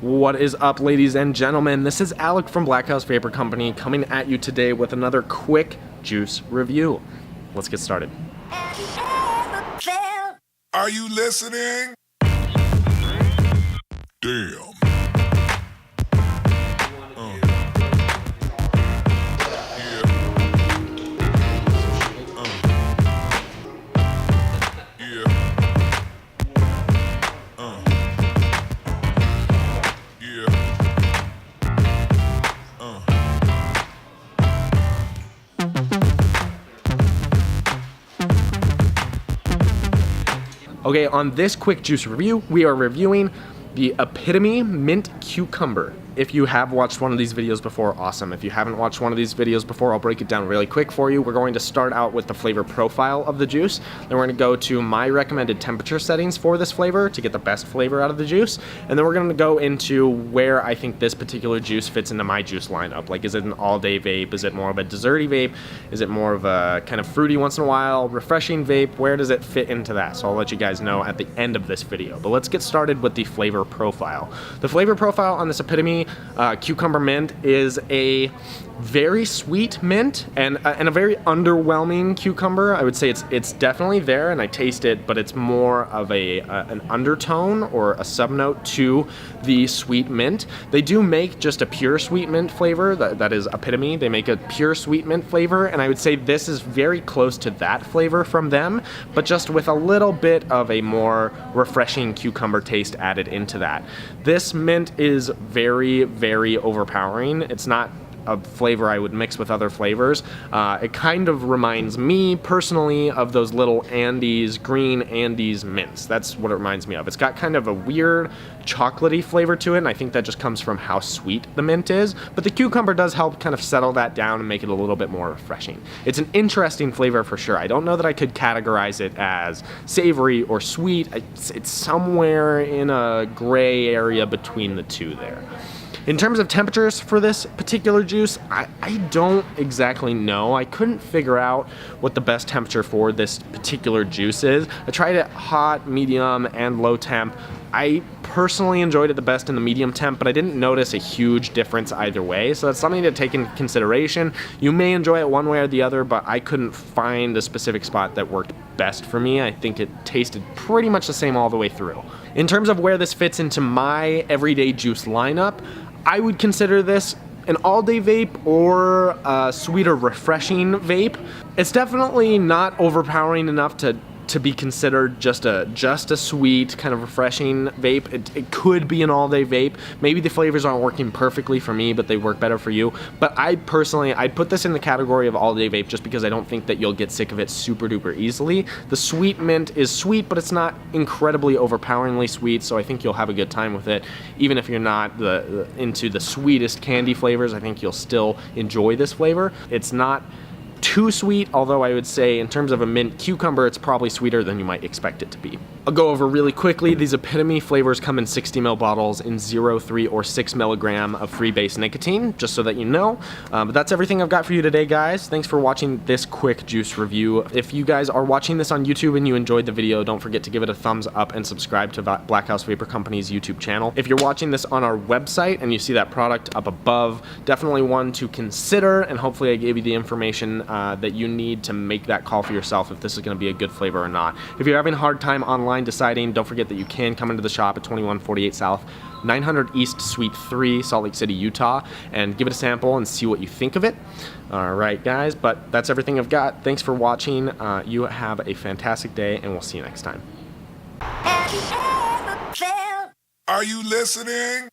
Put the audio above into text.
What is up, ladies and gentlemen? This is Alec from Blackhouse Vapor Company coming at you today with another quick juice review. Let's get started. Are you listening? Damn. Okay, on this quick juice review, we are reviewing the Epitome Mint Cucumber. If you have watched one of these videos before, awesome. If you haven't watched one of these videos before, I'll break it down really quick for you. We're going to start out with the flavor profile of the juice. Then we're going to go to my recommended temperature settings for this flavor to get the best flavor out of the juice. And then we're going to go into where I think this particular juice fits into my juice lineup. Like, is it an all-day vape? Is it more of a desserty vape? Is it more of a kind of fruity once in a while, refreshing vape? Where does it fit into that? So I'll let you guys know at the end of this video. But let's get started with the flavor profile. The flavor profile on this Epitome Cucumber Mint is a very sweet mint and a very underwhelming cucumber. I would say it's definitely there, and I taste it, but it's more of an undertone or a subnote to the sweet mint. They do make just a pure sweet mint flavor, that is Epitome. They make a pure sweet mint flavor, and I would say this is very close to that flavor from them, but just with a little bit of a more refreshing cucumber taste added into that. This mint is very, very overpowering. It's not a flavor I would mix with other flavors. It kind of reminds me personally of those little Andes, green Andes mints. That's what it reminds me of. It's got kind of a weird chocolatey flavor to it, and I think that just comes from how sweet the mint is, but the cucumber does help kind of settle that down and make it a little bit more refreshing. It's an interesting flavor for sure. I don't know that I could categorize it as savory or sweet. It's somewhere in a gray area between the two there. In terms of temperatures for this particular juice, I don't exactly know. I couldn't figure out what the best temperature for this particular juice is. I tried it hot, medium, and low temp. I personally enjoyed it the best in the medium temp, but I didn't notice a huge difference either way, so that's something to take into consideration. You may enjoy it one way or the other, but I couldn't find a specific spot that worked best for me. I think it tasted pretty much the same all the way through. In terms of where this fits into my everyday juice lineup, I would consider this an all-day vape or a sweeter, refreshing vape. It's definitely not overpowering enough to be considered just a sweet, kind of refreshing vape. It could be an all-day vape. Maybe the flavors aren't working perfectly for me, but they work better for you. But I'd put this in the category of all-day vape just because I don't think that you'll get sick of it super duper easily. The sweet mint is sweet, but it's not incredibly overpoweringly sweet, so I think you'll have a good time with it. Even if you're not into the sweetest candy flavors, I think you'll still enjoy this flavor. It's not too sweet, although I would say in terms of a mint cucumber, it's probably sweeter than you might expect it to be. I'll go over really quickly. These Epitome flavors come in 60 ml bottles in 0, 3, or 6 milligram of free base nicotine, just so that you know. But that's everything I've got for you today, guys. Thanks for watching this quick juice review. If you guys are watching this on YouTube and you enjoyed the video, don't forget to give it a thumbs up and subscribe to Blackhouse Vapor Company's YouTube channel. If you're watching this on our website and you see that product up above, definitely one to consider, and hopefully I gave you the information that you need to make that call for yourself if this is going to be a good flavor or not. If you're having a hard time online deciding, don't forget that you can come into the shop at 2148 South 900 East Suite 3, Salt Lake City, Utah, and give it a sample and see what you think of it. All right, guys, but that's everything I've got. Thanks for watching. You have a fantastic day, and we'll see you next time. Are you listening?